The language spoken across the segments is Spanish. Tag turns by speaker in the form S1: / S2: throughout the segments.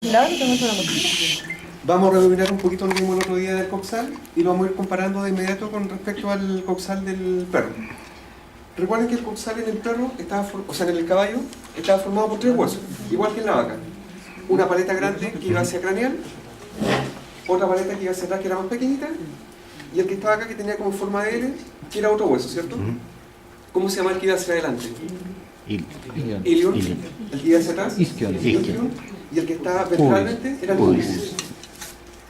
S1: Claro, tengo una mochila.
S2: Vamos a rebobinar un poquito lo que vimos el otro día del coxal y lo vamos a ir comparando de inmediato con respecto al coxal del perro. Recuerden que el coxal en el perro, en el caballo, estaba formado por tres huesos, igual que en la vaca. Una paleta grande que iba hacia craneal, otra paleta que iba hacia atrás que era más pequeñita, y el que estaba acá que tenía como forma de L, que era otro hueso, ¿cierto? ¿Cómo se llama el que iba hacia adelante? Ilion. El que iba hacia atrás,
S3: Isquion.
S2: y el que estaba ventralmente era el pubis.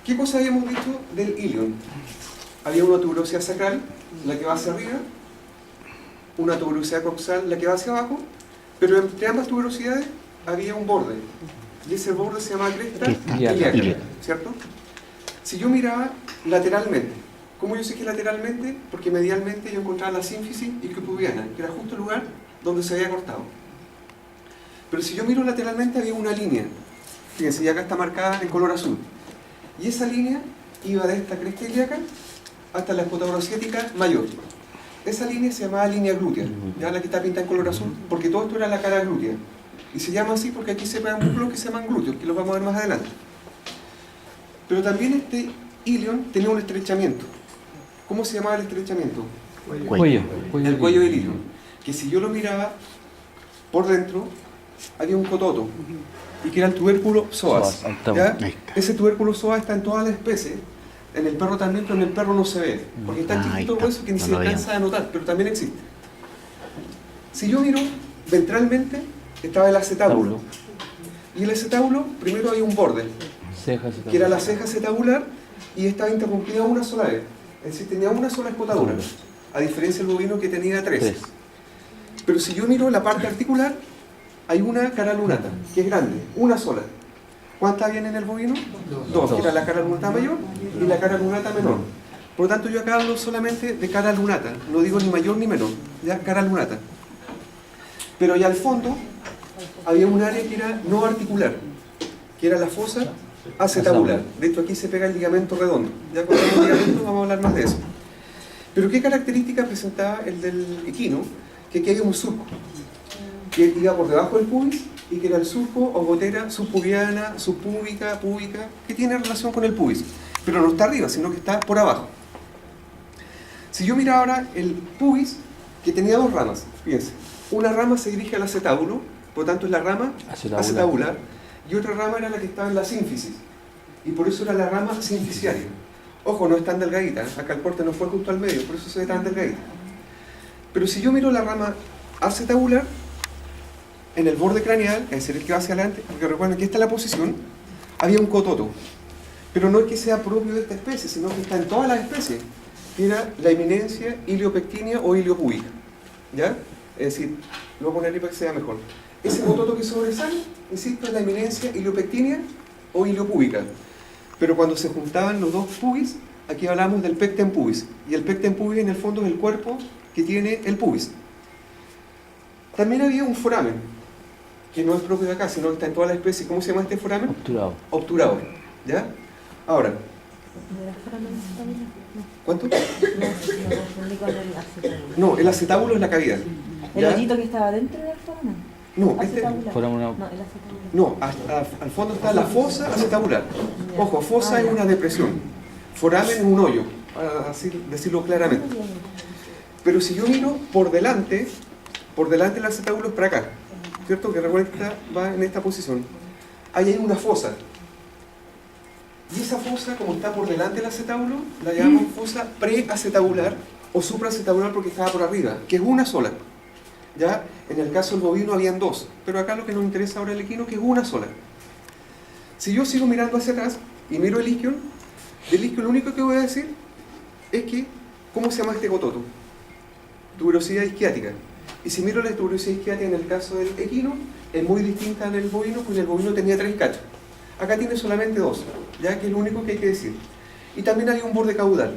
S2: ¿Qué cosa habíamos dicho del ilion? Había una tuberosidad sacral, la que va hacia arriba, una tuberosidad coxal, la que va hacia abajo, pero entre ambas tuberosidades había un borde, y ese borde se llama cresta ilíaca, ¿cierto? Si yo miraba lateralmente, ¿cómo yo sé que lateralmente? Porque medialmente yo encontraba la sínfisis isquiopubiana, que era justo el lugar donde se había cortado. Pero si yo miro lateralmente había una línea, fíjense, y acá está marcada en color azul. Y esa línea iba de esta cresta ilíaca hasta la escotadura ciática mayor. Esa línea se llamaba línea glútea, ya la que está pintada en color azul, porque todo esto era la cara glútea. Y se llama así porque aquí se pegan músculos que se llaman glúteos, que los vamos a ver más adelante. Pero también este ilion tenía un estrechamiento. ¿Cómo se llamaba el estrechamiento?
S3: Cuello.
S2: El cuello del ilion. Que si yo lo miraba por dentro, había un cototo, y que era el tubérculo psoas. ¿Ya? Ese tubérculo psoas está en todas las especies, en el perro también, pero en el perro no se ve, porque es tan chiquito el hueso que ni se alcanza a notar, pero también existe. Si yo miro ventralmente, estaba el acetábulo. Y el acetábulo, primero hay un borde, que era la ceja acetabular, y estaba interrumpida una sola vez. Es decir, tenía una sola escotadura, a diferencia del bovino que tenía tres. Pero si yo miro la parte articular, hay una cara lunata, que es grande, una sola. ¿Cuántas habían en el bovino? Dos, que era la cara lunata mayor y la cara lunata menor. Por lo tanto, yo acá hablo solamente de cara lunata, no digo ni mayor ni menor, ya cara lunata. Pero allá al fondo había un área que era no articular, que era la fosa acetabular. De hecho, aquí se pega el ligamento redondo. Ya cuando hablamos de ligamento vamos a hablar más de eso. Pero ¿qué características presentaba el del equino? Que aquí había un surco, que iba por debajo del pubis y que era el surco o gotera subpubiana, subpúbica, púbica, que tiene relación con el pubis, pero no está arriba, sino que está por abajo. Si yo miro ahora el pubis, que tenía dos ramas, fíjense, una rama se dirige al acetábulo, por lo tanto es la rama acetabular, y otra rama era la que estaba en la sínfisis, y por eso era la rama sinfisiaria. Ojo, no es tan delgadita, acá el corte no fue justo al medio, por eso se ve tan delgadita. Pero si yo miro la rama acetabular, en el borde craneal, es decir, el que va hacia adelante, porque recuerden que esta es la posición, había un cototo. Pero no es que sea propio de esta especie, sino que está en todas las especies, que era la eminencia iliopectinia o iliopúbica. ¿Ya? Es decir, lo voy a poner ahí para que sea mejor. Ese cototo que sobresale, insisto, es la eminencia iliopectinia o iliopúbica. Pero cuando se juntaban los dos pubis, aquí hablamos del pecten pubis. Y el pecten pubis en el fondo es el cuerpo que tiene el pubis. También había un foramen, que no es propio de acá, sino que está en toda la especie. ¿Cómo se llama este foramen?
S3: Obturado.
S2: Obturador. ¿Ya? Ahora. ¿Cuánto? No, el acetábulo es la cavidad.
S1: ¿El hoyito que estaba dentro del foramen?
S2: No, este...
S1: No, el acetábulo.
S2: No, al fondo está la fosa acetabular. Ojo, fosa es una depresión. Foramen es un hoyo, para decirlo claramente. Pero si yo miro por delante el acetábulo es para acá, ¿cierto? Que recuerden que va en esta posición. Ahí hay una fosa. Y esa fosa, como está por delante del acetábulo, la llamamos fosa preacetabular o supraacetabular porque estaba por arriba, que es una sola. Ya, en el caso del bovino habían dos, pero acá lo que nos interesa ahora el equino, que es una sola. Si yo sigo mirando hacia atrás y miro el isquion, del isquion lo único que voy a decir es que, ¿cómo se llama este cototo? Tuberosidad isquiática. Y si miro la tuberosidad isquiática en el caso del equino, es muy distinta al del bovino, porque el bovino tenía 3 cachos. Acá tiene solamente 2, ya que es lo único que hay que decir. Y también hay un borde caudal,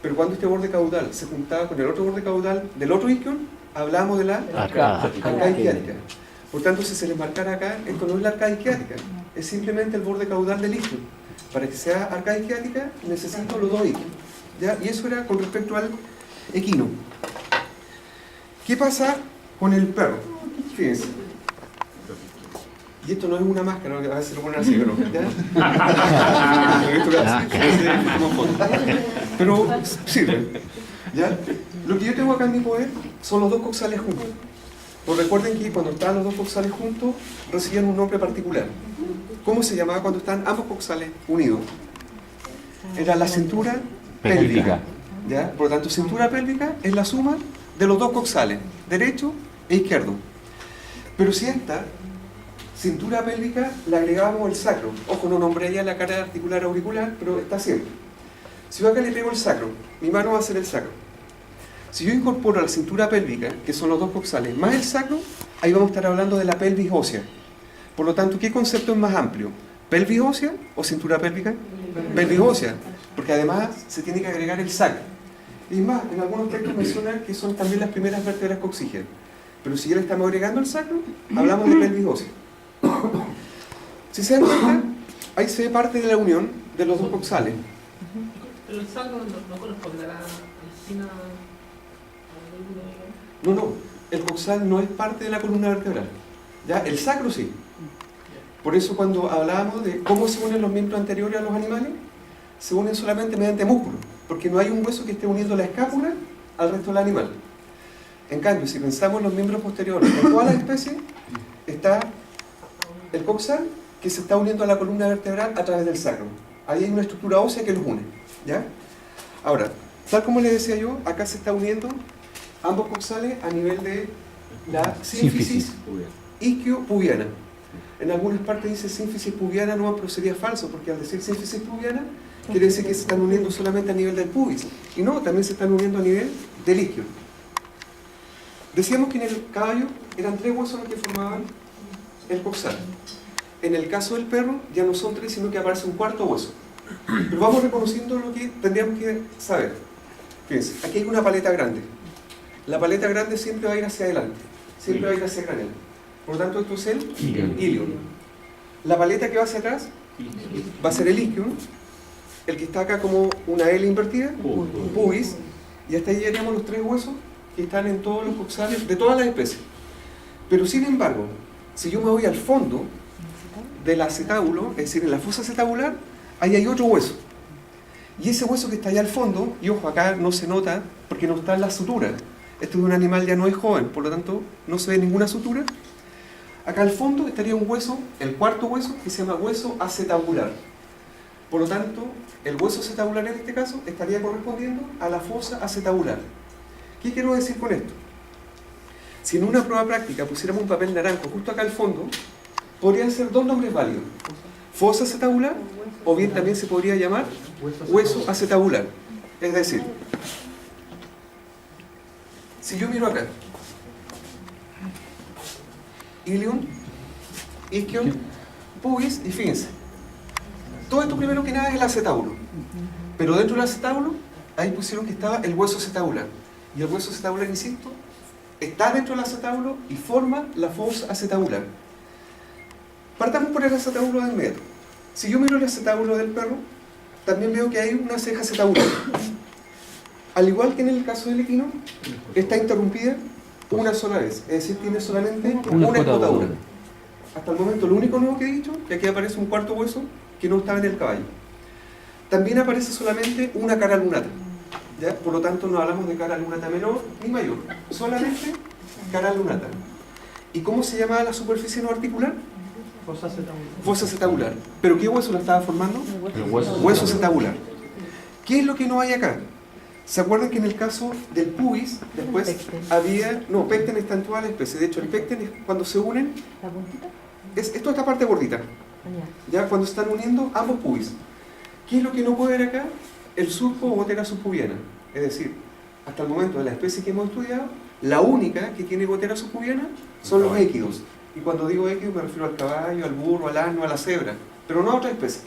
S2: pero cuando este borde caudal se juntaba con el otro borde caudal del otro isquion, hablamos de la arcada isquiática. Por tanto, si se les marcara acá, esto no es la arcada isquiática, es simplemente el borde caudal del isquion. Para que sea arcada isquiática, necesito los dos isquion. ¿Ya? Y eso era con respecto al equino. ¿Qué pasa con el perro? Fíjense. Y esto no es una máscara, a veces lo ponen así, pero ¿ya? Esto que hace, como foto. Pero sirve, ¿ya? Lo que yo tengo acá en mi poder son los dos coxales juntos. Pues recuerden que cuando estaban los dos coxales juntos, recibían un nombre particular. ¿Cómo se llamaba cuando están ambos coxales unidos? Era la cintura pélvica. ¿Ya? Por lo tanto, cintura pélvica es la suma de los dos coxales, derecho e izquierdo. Pero si esta cintura pélvica le agregábamos el sacro, ojo, no nombré ya la cara articular auricular, pero está siempre. Si yo acá le pego el sacro, mi mano va a ser el sacro. Si yo incorporo la cintura pélvica, que son los dos coxales, más el sacro, ahí vamos a estar hablando de la pelvis ósea. Por lo tanto, ¿qué concepto es más amplio? ¿Pelvis ósea o cintura pélvica? Pelvis ósea, porque además se tiene que agregar el sacro. Y más, en algunos textos mencionan que son también las primeras vértebras coxígeas. Pero si ya le estamos agregando el sacro, hablamos de pelvis ósea. Si se dan cuenta, ahí se ve parte de la unión de los dos coxales.
S3: Pero el sacro no corresponde a la espina.
S2: No, el coxal no es parte de la columna vertebral. ¿Ya? El sacro sí. Por eso cuando hablábamos de cómo se unen los miembros anteriores a los animales, se unen solamente mediante músculo, porque no hay un hueso que esté uniendo la escápula al resto del animal. En cambio, si pensamos en los miembros posteriores, en todas las especies, está el coxal que se está uniendo a la columna vertebral a través del sacro. Ahí hay una estructura ósea que los une. ¿Ya? Ahora, tal como les decía yo, acá se está uniendo ambos coxales a nivel de la sínfisis isquio-pubiana. En algunas partes dice sínfisis pubiana, no, pero sería falso, porque al decir sínfisis pubiana, quiere decir que se están uniendo solamente a nivel del pubis. Y no, también se están uniendo a nivel del isquio. Decíamos que en el caballo eran 3 huesos los que formaban el coxal. En el caso del perro ya no son 3, sino que aparece un 4.º hueso. Pero vamos reconociendo lo que tendríamos que saber. Fíjense, aquí hay una paleta grande. La paleta grande siempre va a ir hacia adelante, siempre va a ir hacia canal. Por lo tanto, esto es el ilion. La paleta que va hacia atrás va a ser el isquio. El que está acá como una L invertida, pubis. Y hasta ahí llegaríamos los 3 huesos que están en todos los coxales de todas las especies. Pero sin embargo, si yo me voy al fondo del acetábulo, es decir, en la fosa acetabular, ahí hay otro hueso. Y ese hueso que está allá al fondo, y ojo, acá no se nota porque no está en la sutura. Este es un animal ya no es joven, por lo tanto no se ve ninguna sutura. Acá al fondo estaría un hueso, el 4.º hueso, que se llama hueso acetabular. Por lo tanto, el hueso acetabular en este caso estaría correspondiendo a la fosa acetabular. ¿Qué quiero decir con esto? Si en una prueba práctica pusiéramos un papel naranjo justo acá al fondo, podrían ser 2 nombres válidos. Fosa acetabular, o bien también se podría llamar hueso acetabular. Es decir, si yo miro acá, ilion, isquion, pubis, y fíjense, todo esto primero que nada es el acetábulo. Pero dentro del acetábulo, ahí pusieron que estaba el hueso acetabular. Y el hueso acetabular, insisto, está dentro del acetábulo y forma la fosa acetabular. Partamos por el acetábulo de inmediato. Si yo miro el acetábulo del perro, también veo que hay una ceja acetabular. Al igual que en el caso del equino, está interrumpida una sola vez, es decir, tiene solamente una escotadura. Hasta el momento, lo único nuevo que he dicho, que aquí aparece un 4.º hueso que no estaba en el caballo. También aparece solamente una cara lunata. ¿Ya? Por lo tanto, no hablamos de cara lunata menor ni mayor, solamente cara lunata. ¿Y cómo se llama la superficie no articular?
S3: Fosa acetabular.
S2: Fosa acetabular. ¿Pero qué hueso la estaba formando?
S4: El hueso.
S2: Hueso acetabular. ¿Qué es lo que no hay acá? ¿Se acuerdan que en el caso del pubis, después había... No, pecten está en toda la especie. De hecho, el pecten es cuando se unen...
S1: ¿La puntita?
S2: Es toda esta parte gordita. Ya cuando están uniendo ambos pubis. ¿Qué es lo que no puede ver acá? El surco o gotera subpubiana. Es decir, hasta el momento de la especie que hemos estudiado, la única que tiene gotera subpubiana son los équidos. Y cuando digo équidos me refiero al caballo, al burro, al asno, a la cebra. Pero no a otra especie.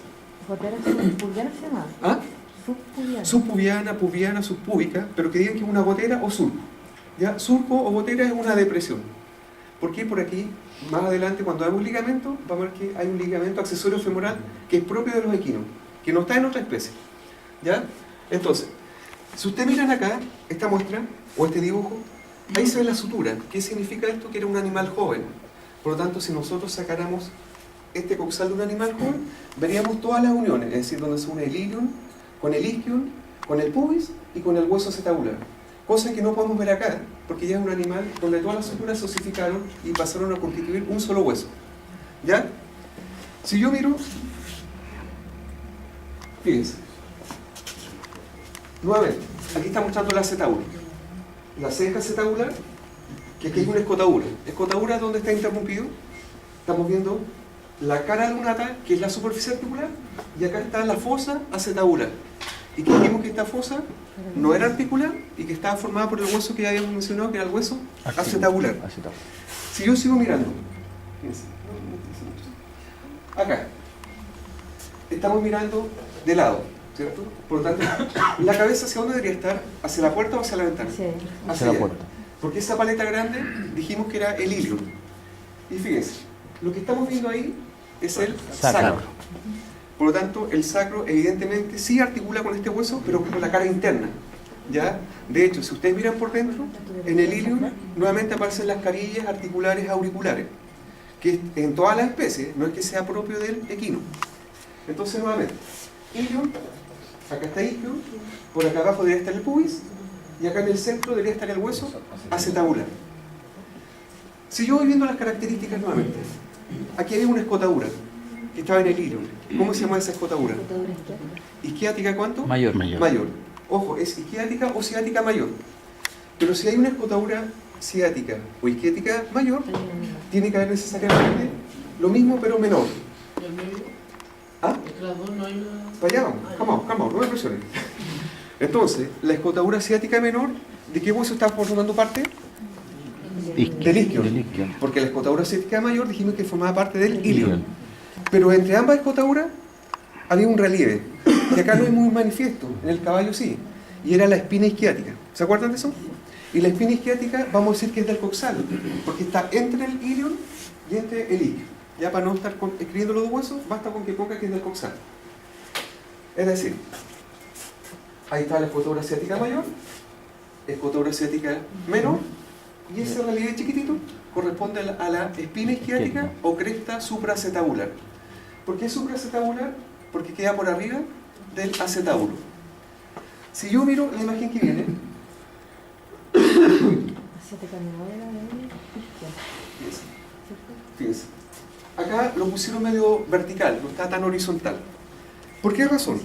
S1: ¿Gotera subpubiana se llama?
S2: ¿Ah?
S1: Subpubiana.
S2: Subpubiana, pubiana, subpúbica, pero que digan que es una gotera o surco. ¿Ya? Surco o gotera es una depresión. ¿Por qué? Por aquí, más adelante, cuando vemos ligamento, vamos a ver que hay un ligamento accesorio femoral que es propio de los equinos, que no está en otra especie. ¿Ya? Entonces, si ustedes miran acá, esta muestra, o este dibujo, ahí se ve la sutura. ¿Qué significa esto? Que era un animal joven. Por lo tanto, si nosotros sacáramos este coxal de un animal joven, veríamos todas las uniones, es decir, donde se une el ilion, con el isquion, con el pubis y con el hueso acetabular. Cosa que no podemos ver acá, porque ya es un animal donde todas las suturas se osificaron y pasaron a constituir un solo hueso. ¿Ya? Si yo miro, fíjense, nuevamente, aquí está mostrando la acetábulo. La ceja acetabular, que aquí hay una escotadura. Escotadura donde está interrumpido, estamos viendo la cara lunata, que es la superficie articular, y acá está la fosa acetabular. Y que dijimos que esta fosa no era articular y que estaba formada por el hueso que ya habíamos mencionado, que era el hueso acetabular. Si yo sigo mirando, fíjense, acá, estamos mirando de lado, ¿cierto? Por lo tanto, la cabeza ¿hacia dónde debería estar? ¿Hacia la puerta o hacia la ventana?
S1: Sí.
S2: Hacia la puerta. Porque esa paleta grande dijimos que era el ilion. Y fíjense, lo que estamos viendo ahí es el sacro. Por lo tanto, el sacro evidentemente sí articula con este hueso, pero con la cara interna. ¿Ya? De hecho, si ustedes miran por dentro, en el ilion nuevamente aparecen las carillas articulares auriculares, que en todas las especies no es que sea propio del equino. Entonces, nuevamente, ilion, acá está isquion, por acá abajo debería estar el pubis, y acá en el centro debería estar el hueso acetabular. Si yo voy viendo las características nuevamente, aquí hay una escotadura que estaba en el ilion. ¿Cómo se llama esa escotadura? ¿Isquiática cuánto?
S4: Mayor.
S2: Mayor. Ojo, es isquiática o ciática mayor. Pero si hay una escotadura ciática o isquiática mayor, tiene que haber necesariamente lo mismo pero menor.
S3: ¿Y el medio?
S2: ¿Ah?
S3: ¿Entre las dos no hay una...?
S2: Para allá vamos, come on, no me presiones. Entonces, la escotadura ciática menor, ¿de qué hueso está formando parte? Del isquion. Porque la escotadura ciática mayor dijimos que formaba parte del ilion. Pero entre ambas escotaduras había un relieve, que acá no es muy manifiesto, en el caballo sí, y era la espina isquiática. ¿Se acuerdan de eso? Y la espina isquiática vamos a decir que es del coxal, porque está entre el ilion y entre el isquio. Ya para no estar escribiendo los dos huesos, basta con que ponga que es del coxal. Es decir, ahí está la escotadura ciática mayor, escotadura ciática menor, y ese relieve chiquitito corresponde a la espina isquiática o cresta supraacetabular. ¿Por qué supraacetabular? Porque queda por arriba del acetábulo. Si yo miro la imagen que viene, fíjense, acá lo pusieron medio vertical, no está tan horizontal. ¿Por qué razón?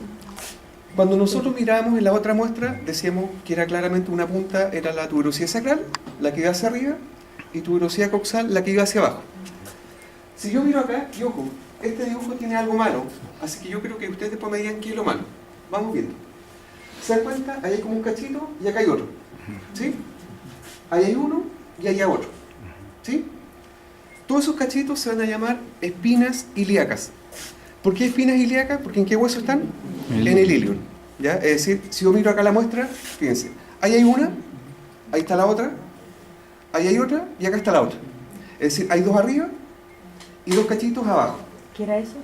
S2: Cuando nosotros mirábamos en la otra muestra, decíamos que era claramente una punta, era la tuberosidad sacral, la que iba hacia arriba, y tuberosidad coxal, la que iba hacia abajo. Si yo miro acá, y ojo, este dibujo tiene algo malo, así que yo creo que ustedes después me digan qué es lo malo. Vamos viendo. ¿Se dan cuenta? Ahí hay como un cachito y acá hay otro. ¿Sí? Ahí hay uno y ahí hay otro. ¿Sí? Todos esos cachitos se van a llamar espinas ilíacas. ¿Por qué espinas ilíacas? Porque ¿en qué hueso están? En el ilion. ¿Ya? Es decir, si yo miro acá la muestra, fíjense, ahí hay una, ahí está la otra, ahí hay otra y acá está la otra. Es decir, hay dos arriba y dos cachitos abajo.
S1: ¿Qué era eso?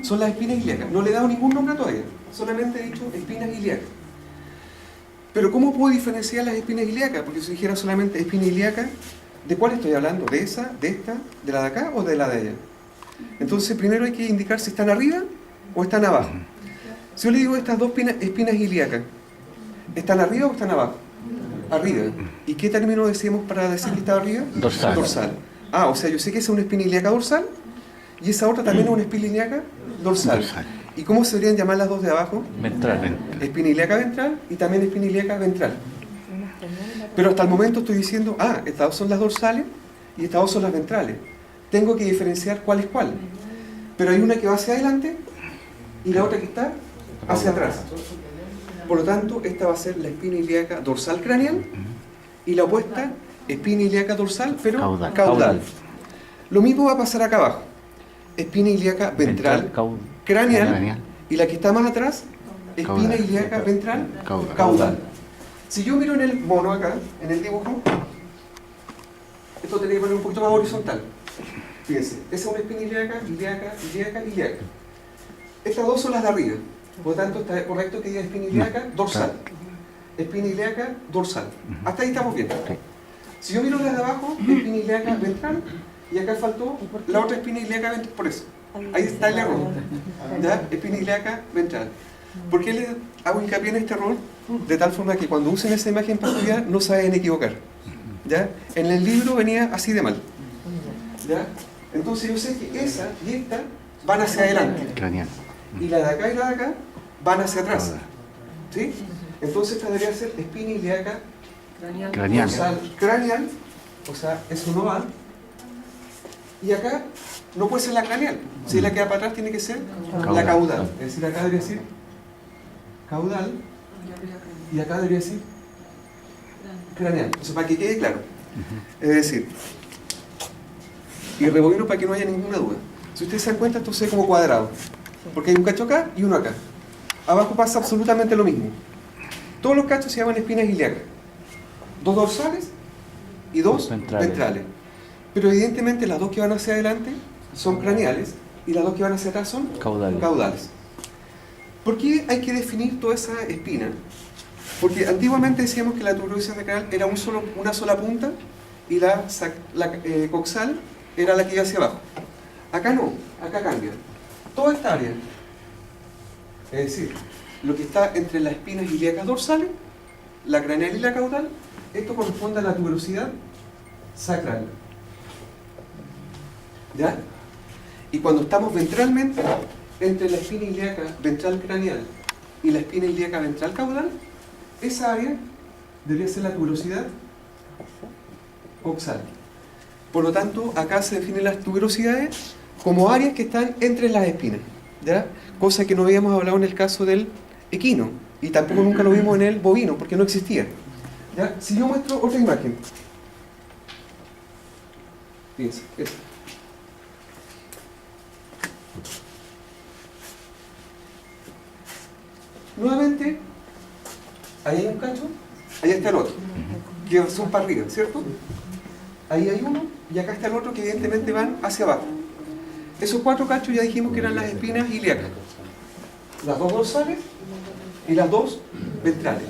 S2: Son las espinas ilíacas. No le he dado ningún nombre todavía, solamente he dicho espinas ilíacas. Pero ¿cómo puedo diferenciar las espinas ilíacas? Porque si dijera solamente espina ilíaca, ¿de cuál estoy hablando? ¿De esa, de esta, de la de acá o de la de allá? Entonces primero hay que indicar si están arriba o están abajo. Si yo le digo estas dos espinas ilíacas, ¿están arriba o están abajo? Arriba. ¿Y qué término decimos para decir que está arriba?
S4: Dorsal.
S2: Dorsal. Ah, o sea, yo sé que esa es una espina ilíaca dorsal y esa otra también es una espina ilíaca dorsal. ¿Y cómo se deberían llamar las dos de abajo?
S4: Ventral.
S2: Espina ilíaca ventral y también espina ilíaca ventral. Pero hasta el momento estoy diciendo, estas dos son las dorsales y estas dos son las ventrales. Tengo que diferenciar cuál es cuál. Pero hay una que va hacia adelante y la otra que está hacia atrás. Por lo tanto, esta va a ser la espina ilíaca dorsal craneal y la opuesta, espina ilíaca dorsal, pero caudal. Lo mismo va a pasar acá abajo. Espina ilíaca ventral, craneal, y la que está más atrás, espina ilíaca ventral, caudal. Si yo miro en el mono acá, en el dibujo, esto tendría que poner un poquito más horizontal. Fíjense, esa es una espina ilíaca, ilíaca, ilíaca, ilíaca. Estas dos son las de arriba. Por lo tanto, está correcto que diga espina ilíaca dorsal. Espina ilíaca dorsal. Hasta ahí estamos bien. Si yo miro las de abajo, espina ilíaca ventral, y acá faltó la otra espina ilíaca ventral, por eso. Ahí está el error. ¿Ya? Espina ilíaca ventral. ¿Por qué les hago hincapié en este error? De tal forma que cuando usen esa imagen para estudiar no se vayan a equivocar. ¿Ya? En el libro venía así de mal. ¿Ya? Entonces yo sé que esa y esta van hacia adelante.
S4: Craneal.
S2: Y la de acá y la de acá van hacia atrás. ¿Sí? Entonces esta debería ser espina ilíaca
S4: Craneal.
S2: craneal, o sea, eso no va. Y acá no puede ser la craneal. Si la que va para atrás tiene que ser la caudal. Es decir, acá debería decir caudal y acá debería decir craneal. O sea, para que quede claro. Es decir, y rebobino para que no haya ninguna duda. Si ustedes se dan cuenta, esto se ve como cuadrado. Porque hay un cacho acá y uno acá. Abajo pasa absolutamente lo mismo. Todos los cachos se llaman espinas ilíacas. 2 dorsales y 2 ventrales. Pero evidentemente las dos que van hacia adelante son craneales y las dos que van hacia atrás son caudales. ¿Por qué hay que definir toda esa espina? Porque antiguamente decíamos que la tuberosidad sacral era una sola punta y la coxal era la que iba hacia abajo. Acá no, acá cambia. Toda esta área, es decir, lo que está entre las espinas ilíacas dorsales, la craneal y la caudal, esto corresponde a la tuberosidad sacral. ¿Ya? Y cuando estamos ventralmente, entre la espina ilíaca ventral craneal y la espina ilíaca ventral caudal, esa área debería ser la tuberosidad coxal. Por lo tanto, acá se definen las tuberosidades como áreas que están entre las espinas, ¿ya? Cosa que no habíamos hablado en el caso del equino y tampoco nunca lo vimos en el bovino porque no existía. ¿Ya? Si yo muestro otra imagen, fíjense, esta. Nuevamente, ahí hay un cacho, ahí está el otro, que son para arriba, ¿cierto? Ahí hay uno y acá está el otro que evidentemente van hacia abajo. Esos 4 cachos ya dijimos que eran las espinas ilíacas. Las 2 dorsales y las 2 ventrales.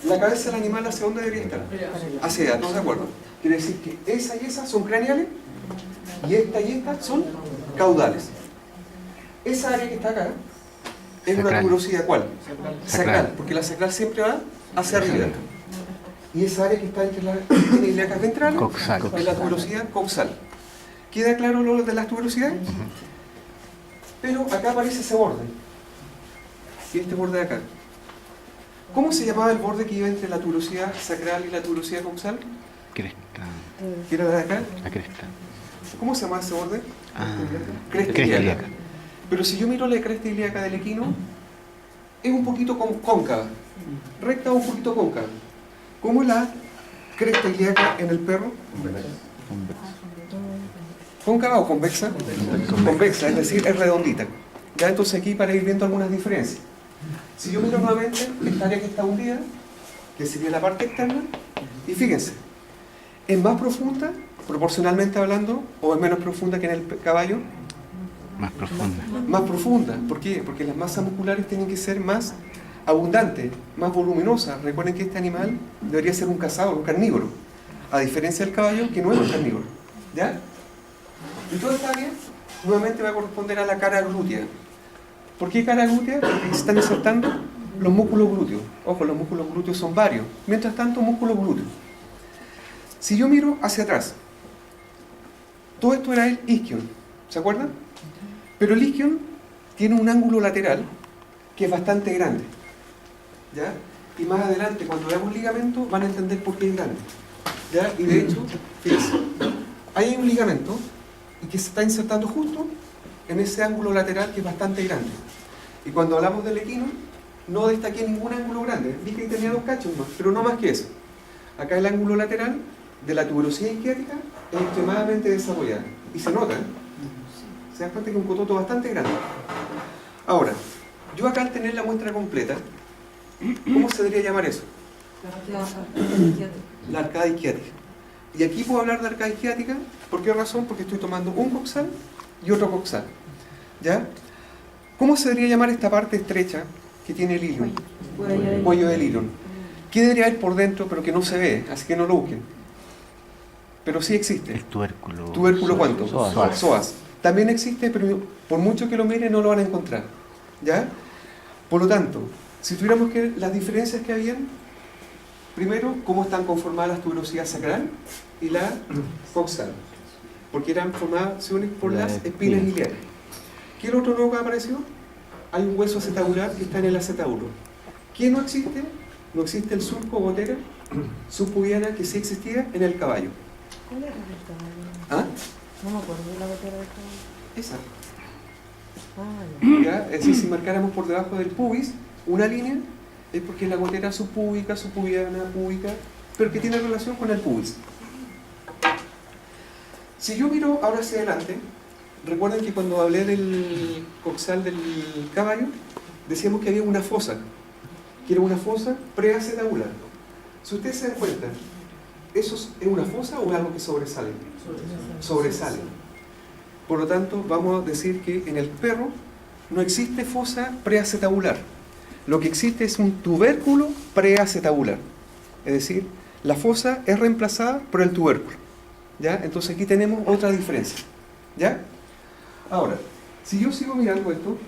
S2: La cabeza del animal, ¿hacia dónde debería estar? Hacia allá, ¿todos de acuerdo? Quiere decir que esa y esa son craneales y esta son caudales. Esa área que está acá es una tuberosidad, ¿cuál? Sacral, porque la sacral siempre va hacia arriba. Y esa área que está entre las espinas ilíacas ventrales es la tuberosidad coxal. ¿Queda claro lo de las tuberosidades? Pero acá aparece ese borde. Y este borde de acá. ¿Cómo se llamaba el borde que iba entre la tuberosidad sacral y la tuberosidad coxal?
S4: Cresta.
S2: ¿Qué era la de acá?
S4: La cresta.
S2: ¿Cómo se llama ese borde?
S4: Cresta ilíaca.
S2: Pero si yo miro la cresta ilíaca del equino, es un poquito cóncava. Recta o un poquito cóncava. ¿Cómo es la cresta ilíaca en el perro? ¿Cóncava o convexa? Convexa, es decir, es redondita. Ya entonces aquí para ir viendo algunas diferencias. Si yo miro nuevamente esta área que está hundida, que sería la parte externa, y fíjense, es más profunda, proporcionalmente hablando, o es menos profunda que en el caballo.
S4: Más profunda.
S2: Más profunda. ¿Por qué? Porque las masas musculares tienen que ser más abundantes, más voluminosas. Recuerden que este animal debería ser un cazador, un carnívoro, a diferencia del caballo, que no es un carnívoro. ¿Ya? Y toda esta área nuevamente va a corresponder a la cara glútea. ¿Por qué cara glútea? Porque se están insertando los músculos glúteos. Ojo, los músculos glúteos son varios. Mientras tanto, músculos glúteos. Si yo miro hacia atrás, todo esto era el isquion. ¿Se acuerdan? Pero el isquion tiene un ángulo lateral que es bastante grande. ¿Ya? Y más adelante, cuando veamos ligamento, van a entender por qué es grande. ¿Ya? Y de hecho, fíjense, ahí hay un ligamento y que se está insertando justo en ese ángulo lateral que es bastante grande. Y cuando hablamos del equino, no destaqué ningún ángulo grande. Dije que tenía 2 cachos más, pero no más que eso. Acá el ángulo lateral de la tuberosidad isquiática es extremadamente desarrollado. Y se nota, ¿eh? Se dan cuenta que es un cototo bastante grande. Ahora, yo acá al tener la muestra completa, ¿cómo se debería llamar eso? La arcada isquiática. Y aquí puedo hablar de arcada isquiática, ¿por qué razón? Porque estoy tomando un coxal y otro coxal. ¿Ya? ¿Cómo se debería llamar esta parte estrecha que tiene el ilion? Cuello del ilion. ¿Qué debería haber por dentro, pero que no se ve? Así que no lo busquen. Pero sí existe.
S4: El tubérculo.
S2: ¿Tubérculo cuánto?
S4: Psoas.
S2: Psoas. también existe, pero por mucho que lo miren no lo van a encontrar, ¿ya? Por lo tanto, si tuviéramos que ver las diferencias que habían, primero, cómo están conformadas la tuberosidad sacral y la coxal, porque eran formadas por las espinas iliares. ¿Qué es lo otro nuevo que apareció? Hay un hueso acetabular que está en el acetábulo. ¿Qué no existe? No existe el surco gotera subpubiana que sí existía en el caballo.
S1: ¿Cuál era el caballo?
S2: ¿Ah?
S1: No me acuerdo de la gotera del caballo.
S2: Esa.
S1: Ah, ya.
S2: ¿Ya? Es decir, si marcáramos por debajo del pubis una línea, es porque es la gotera subpúbica, subpubiana, púbica, pero que tiene relación con el pubis. Si yo miro ahora hacia adelante, recuerden que cuando hablé del coxal del caballo, decíamos que había una fosa, que era una fosa preacetabular. Si ustedes se dan cuenta, ¿eso es una fosa o es algo que sobresale? Sobresale. Por lo tanto, vamos a decir que en el perro no existe fosa preacetabular. Lo que existe es un tubérculo preacetabular. Es decir, la fosa es reemplazada por el tubérculo. ¿Ya? Entonces aquí tenemos otra diferencia. ¿Ya? Ahora, si yo sigo mirando esto,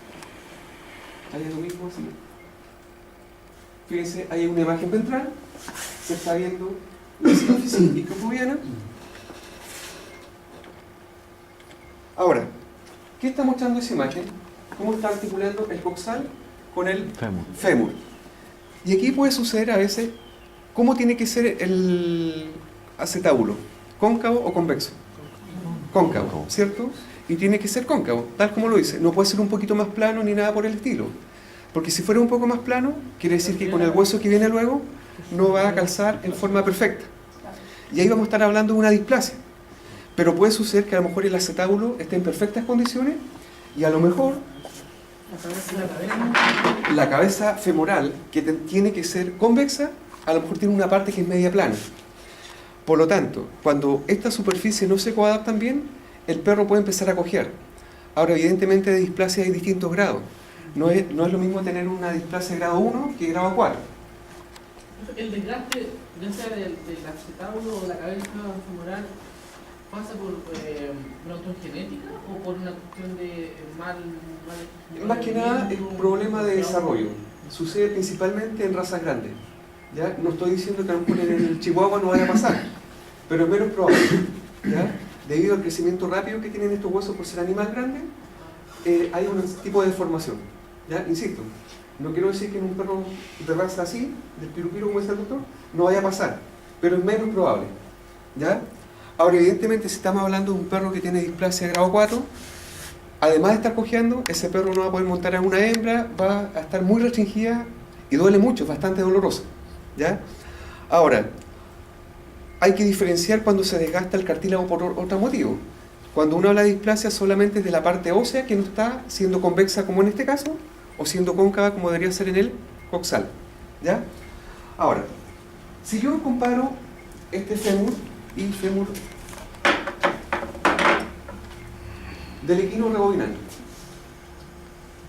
S2: hay lo mismo así. Fíjense, hay una imagen ventral, se está viendo la sinapsis isquiopubiana. Ahora, ¿qué está mostrando esa imagen? ¿Cómo está articulando el coxal con el fémur? Y aquí puede suceder a veces, ¿cómo tiene que ser el acetábulo? ¿Cóncavo o convexo? Cóncavo, ¿cierto? Y tiene que ser cóncavo, tal como lo dice. No puede ser un poquito más plano ni nada por el estilo. Porque si fuera un poco más plano, quiere decir que con el hueso que viene luego, no va a calzar en forma perfecta. Y ahí vamos a estar hablando de una displasia. Pero puede suceder que a lo mejor el acetábulo esté en perfectas condiciones y a lo mejor la cabeza femoral, que tiene que ser convexa, a lo mejor tiene una parte que es media plana. Por lo tanto, cuando esta superficie no se coadaptan bien, el perro puede empezar a cojear. Ahora, evidentemente, de displasia hay distintos grados. No es lo mismo tener una displasia de grado 1 que grado 4.
S3: El desgaste, ya sea del acetábulo o la cabeza femoral, ¿pasa por una cuestión genética o por una cuestión de mal
S2: Más que nada es un problema de desarrollo. Sucede principalmente en razas grandes. ¿Ya? No estoy diciendo que a lo mejor en el Chihuahua no vaya a pasar, pero es menos probable. ¿Ya? Debido al crecimiento rápido que tienen estos huesos por ser animal grande, hay un tipo de deformación. ¿Ya? Insisto, no quiero decir que en un perro de raza así, del pirupiru como dice el doctor, no vaya a pasar, pero es menos probable. ¿Ya? Ahora, evidentemente, si estamos hablando de un perro que tiene displasia de grado 4, además de estar cojeando, ese perro no va a poder montar a una hembra, va a estar muy restringida y duele mucho, es bastante dolorosa. ¿Ya? Ahora, hay que diferenciar cuando se desgasta el cartílago por otro motivo. Cuando uno habla de displasia solamente es de la parte ósea que no está siendo convexa como en este caso, o siendo cóncava como debería ser en el coxal. ¿Ya? Ahora, si yo comparo este fémur y fémur del equino rebobinal,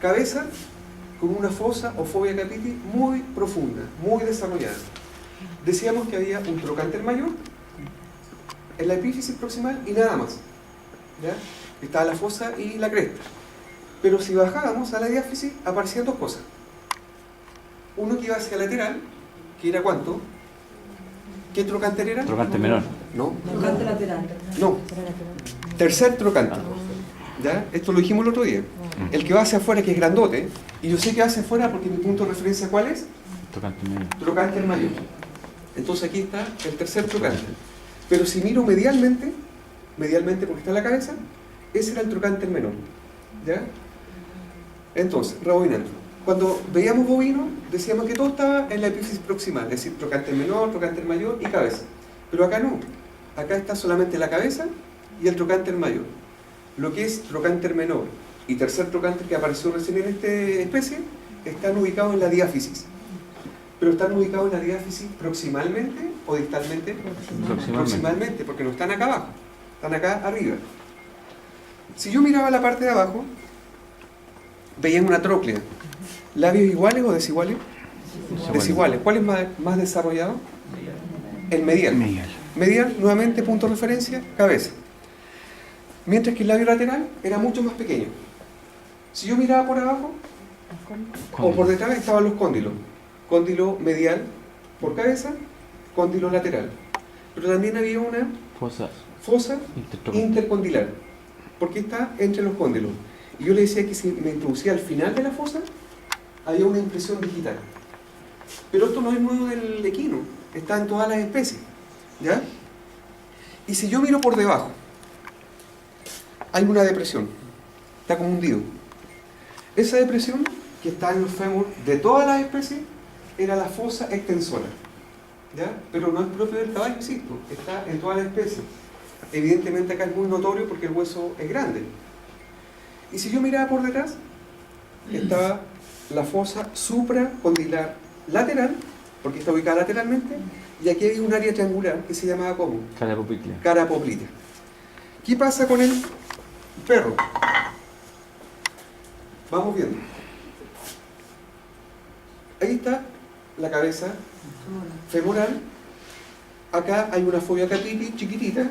S2: cabeza con una fosa o fobia capitis muy profunda, muy desarrollada. Decíamos que había un trocánter mayor en la epífisis proximal y nada más. ¿Ya? Estaba la fosa y la cresta. Pero si bajábamos a la diáfisis, aparecían dos cosas. Uno que iba hacia lateral, que era ¿cuánto? ¿Qué trocánter era?
S4: Trocánter menor.
S2: No.
S1: Trocánter lateral.
S2: No. Tercer trocánter. ¿Ya? Esto lo dijimos el otro día. El que va hacia afuera, que es grandote, y yo sé que va hacia afuera porque mi punto de referencia, ¿cuál es?
S4: Trocánter menor.
S2: Trocánter mayor. Entonces aquí está el tercer trocánter. Pero si miro medialmente porque está en la cabeza, ese era el trocánter menor. ¿Ya? Entonces, rebobinando. Cuando veíamos bovino, decíamos que todo estaba en la epífisis proximal, es decir, trocánter menor, trocánter mayor y cabeza. Pero acá no. Acá está solamente la cabeza y el trocánter mayor. Lo que es trocánter menor y tercer trocánter que apareció recién en esta especie, están ubicados en la diáfisis. Pero están ubicados en la diáfisis proximalmente o distalmente. Proximalmente, porque no están acá abajo, están acá arriba. Si yo miraba la parte de abajo, veía una tróclea. ¿Labios iguales o desiguales? Desiguales. ¿Cuál es más desarrollado? El medial. Medial, nuevamente, punto de referencia, cabeza. mientras que el labio lateral era mucho más pequeño. Si yo miraba por abajo o por detrás estaban los cóndilos. Cóndilo medial por cabeza, cóndilo lateral. Pero también había una fosa intercondilar, porque está entre los cóndilos. Y yo le decía que si me introducía al final de la fosa, había una impresión digital. Pero esto no es nuevo del equino, está en todas las especies, ¿ya? Y si yo miro por debajo, hay una depresión, está como hundido. Esa depresión que está en los fémur de todas las especies era la fosa extensora, ¿ya? Pero no es propio del caballo, insisto, está en todas las especies. Evidentemente acá es muy notorio porque el hueso es grande. Y si yo miraba por detrás, estaba la fosa supracondilar lateral, porque está ubicada lateralmente, y aquí hay un área triangular que se llamaba ¿cómo?
S5: Cara poplitea.
S2: Cara poplitea. ¿Qué pasa con el perro? Vamos viendo. Ahí está la cabeza femoral. Acá hay una fobia capitis chiquitita,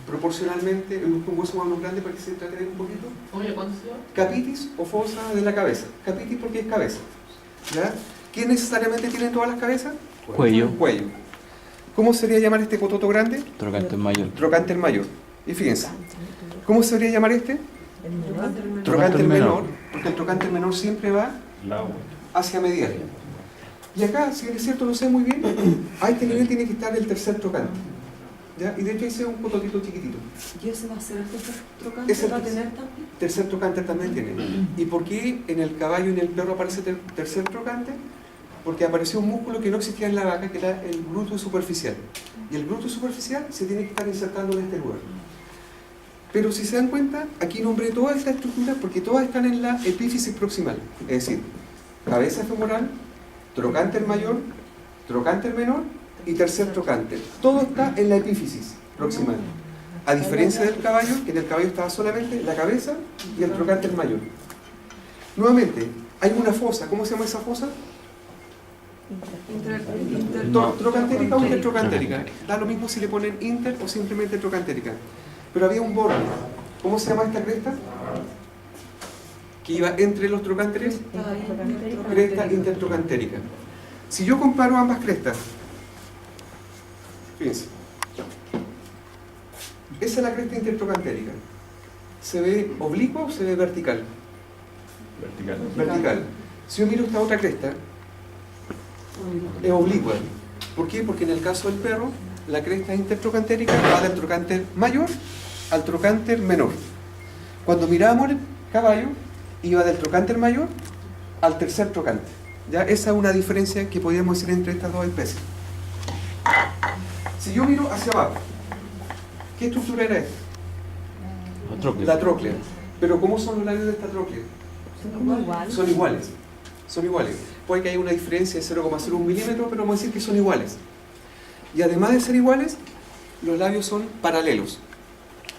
S2: proporcionalmente, un hueso más grande para que se trate un poquito.
S3: Oye, ¿cuánto se llama?
S2: Capitis o fosa de la cabeza. Capitis porque es cabeza, ¿ya? ¿Quién necesariamente tiene todas las cabezas?
S5: Cuello.
S2: Cuello. ¿Cómo sería llamar este cototo grande?
S5: Trocánter mayor.
S2: Trocánter mayor. Y fíjense, ¿cómo se debería llamar este?
S1: El menor.
S2: Trocánter
S5: menor.
S2: menor, porque el trocánter menor siempre va hacia medial. Y acá, si es cierto, lo sé muy bien, a este nivel tiene que estar el tercer trocánter, ¿ya? Y de hecho ese es un cototito chiquitito.
S1: ¿Y ese va a ser el tercer trocante?
S2: Es el
S1: ¿Va a tener también?
S2: tercer trocánter también tiene. ¿Y por qué en el caballo y en el perro aparece tercer trocánter? Porque apareció un músculo que no existía en la vaca, que era el glúteo superficial. Y el glúteo superficial se tiene que estar insertando en este lugar. Pero si se dan cuenta, aquí nombré toda esta estructura porque todas están en la epífisis proximal. Es decir, cabeza femoral, trocánter mayor, trocánter menor y tercer trocánter. Todo está en la epífisis proximal. A diferencia del caballo, que en el caballo estaba solamente la cabeza y el trocánter mayor. Nuevamente, hay una fosa. ¿Cómo se llama esa fosa? Trocantérica o intertrocantérica. Da lo mismo si le ponen inter o simplemente trocantérica. Pero había un borde. ¿Cómo se llama esta cresta? Que iba entre los trocánteres. Cresta intertrocantérica. Si yo comparo ambas crestas, fíjense, esa es la cresta intertrocantérica. ¿Se ve oblicua o se ve vertical? Vertical. Si yo miro esta otra cresta, es oblicua. ¿Por qué? Porque en el caso del perro, la cresta intertrocantérica va del trocánter mayor al trocánter menor. Cuando mirábamos el caballo, iba del trocánter mayor al tercer trocánter. ¿Ya? Esa es una diferencia que podríamos decir entre estas dos especies. Si yo miro hacia abajo, ¿qué estructura era esta? La tróclea. Pero ¿cómo son los labios de esta tróclea? Son iguales. Son iguales. Puede que haya una diferencia de 0,01 milímetro, pero vamos a decir que son iguales. Y además de ser iguales, los labios son paralelos,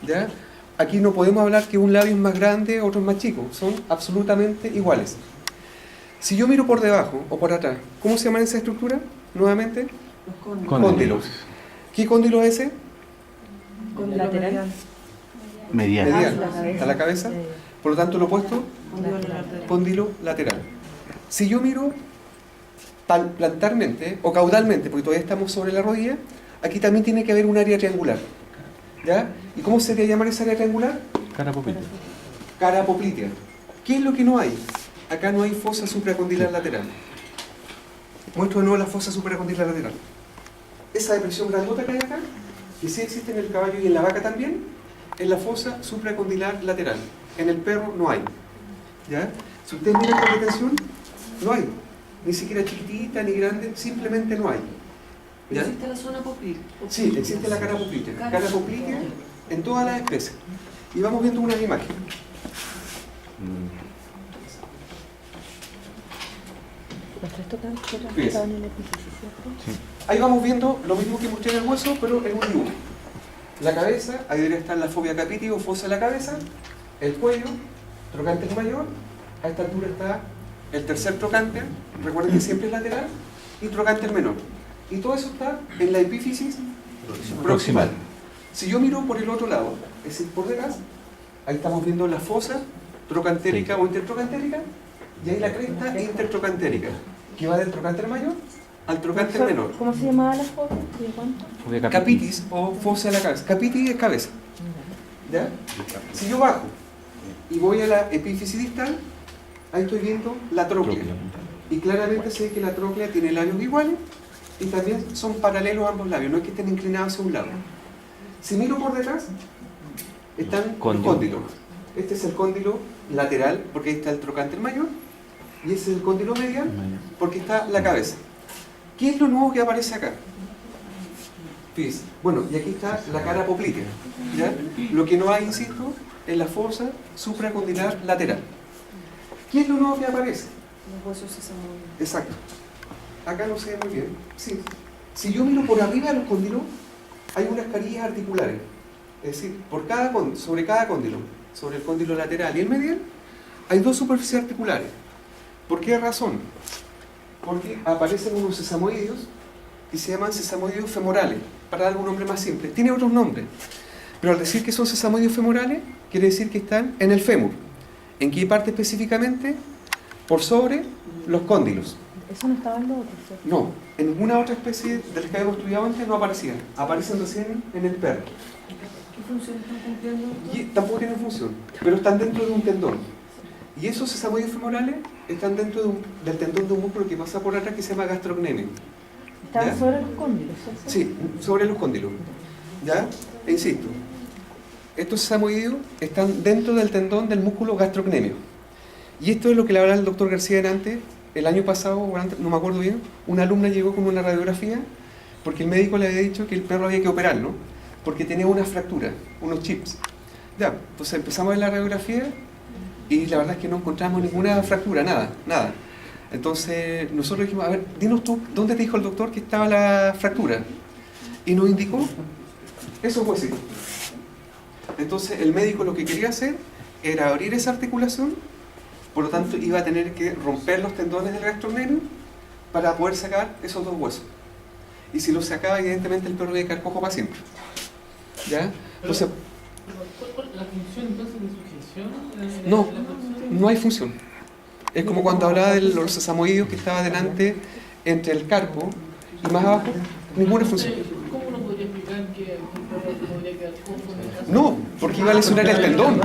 S2: ¿ya? Aquí no podemos hablar que un labio es más grande, otro es más chico. Son absolutamente iguales. Si yo miro por debajo o por atrás, ¿cómo se llama esa estructura? Nuevamente, cóndilos. ¿Qué cóndilo es ese?
S1: Lateral.
S4: Medial.
S2: ¿Está la cabeza? Por lo tanto, lo opuesto, cóndilo lateral. Si yo miro plantarmente o caudalmente, porque todavía estamos sobre la rodilla, aquí también tiene que haber un área triangular, ¿ya? ¿Y cómo se debería llamar esa área triangular?
S5: Cara poplitea.
S2: Cara poplitea. ¿Qué es lo que no hay? Acá no hay fosa supracondilar lateral. Muestro de nuevo la fosa supracondilar lateral. Esa depresión grandota que hay acá, que sí existe en el caballo y en la vaca también, es la fosa supracondilar lateral. En el perro no hay, ¿ya? Si ustedes miran con detención, no hay. Ni siquiera chiquitita ni grande, simplemente no hay. ¿Ya?
S1: ¿Existe la zona poplil?
S2: Sí, existe la cara poplitea. Cara poplitea en todas las especies. Y vamos viendo unas imágenes.
S1: Los tres tocantes
S2: Fíjense.
S1: estaban en la epífisis, ¿cierto?
S2: Ahí vamos viendo lo mismo que mostré en el hueso, pero en un dibujo. La cabeza, ahí debería estar la fobia capitis o fosa de la cabeza, el cuello, trocánter mayor, a esta altura está el tercer trocánter, recuerden que siempre es lateral, y trocánter menor. Y todo eso está en la epífisis proximal. Si yo miro por el otro lado, es decir, por detrás. Ahí estamos viendo la fosa trocantérica o intertrocantérica, y ahí la cresta intertrocantérica, que va del trocánter mayor al trocánter menor.
S1: ¿Cómo se llamaba la foto? ¿De cuánto?
S2: Capitis o fosa de la cabeza. Capitis es cabeza. ¿Ya? Si yo bajo y voy a la epífisis distal, ahí estoy viendo la tróclea. Y claramente sé que la tróclea tiene labios iguales y también son paralelos ambos labios, no es que estén inclinados hacia un lado. Si miro por detrás, están los cóndilos. Este es el cóndilo lateral, porque ahí está el trocánter mayor, y ese es el cóndilo medial, porque está la cabeza. ¿Qué es lo nuevo que aparece acá? Fíjense. Bueno, y aquí está la cara poplítea, ¿ya? Lo que no hay, insisto, es la fosa supracondilar lateral. ¿Qué es lo nuevo que aparece?
S1: Los huesos sesamoides.
S2: Exacto. Acá no se ve muy bien. Sí. Si yo miro por arriba de los cóndilos, hay unas carillas articulares. Es decir, sobre cada cóndilo, sobre el cóndilo lateral y el medial, hay dos superficies articulares. ¿Por qué razón? Porque aparecen unos sesamoideos que se llaman sesamoideos femorales, para dar un nombre más simple. Tiene otros nombres, pero al decir que son sesamoideos femorales, quiere decir que están en el fémur. ¿En qué parte específicamente? Por sobre los cóndilos.
S1: Eso no estaba en lo otro, ¿cierto?
S2: No, en ninguna otra especie de las que habíamos estudiado antes no aparecían. Aparecen recién en el perro.
S1: ¿Qué función están cumpliendo?
S2: Y tampoco tienen función, pero están dentro de un tendón. Y esos sesamoides femorales están dentro del tendón de un músculo que pasa por atrás que se llama gastrocnemio.
S1: Estaban
S2: ¿Ya?
S1: sobre los cóndilos, ¿cierto?
S2: Sí, sobre los cóndilos. ¿Ya? E insisto, estos sesamoideos están dentro del tendón del músculo gastrocnemio. Y esto es lo que le hablaba el doctor García antes, el año pasado, o antes, no me acuerdo bien, una alumna llegó con una radiografía porque el médico le había dicho que el perro había que operarlo porque tenía una fractura, unos chips. Ya, entonces empezamos a ver la radiografía y la verdad es que no encontramos ninguna fractura, nada. Entonces nosotros dijimos, a ver, dinos tú, ¿dónde te dijo el doctor que estaba la fractura? Y nos indicó esos huesitos. Entonces el médico lo que quería hacer era abrir esa articulación, por lo tanto iba a tener que romper los tendones del gastrocnemio para poder sacar esos dos huesos. Y si los sacaba, evidentemente el perro iba a quedar cojo para siempre. ¿Ya? Entonces,
S3: ¿Cuál es la función entonces de sujeción?
S2: no hay función. Es como cuando hablaba de los sesamoideos que estaba delante entre el carpo y más abajo, ninguna función.
S3: ¿Cómo uno podría explicar que el perro podría quedar cojo en el caso?
S2: No, porque iba a lesionar el tendón.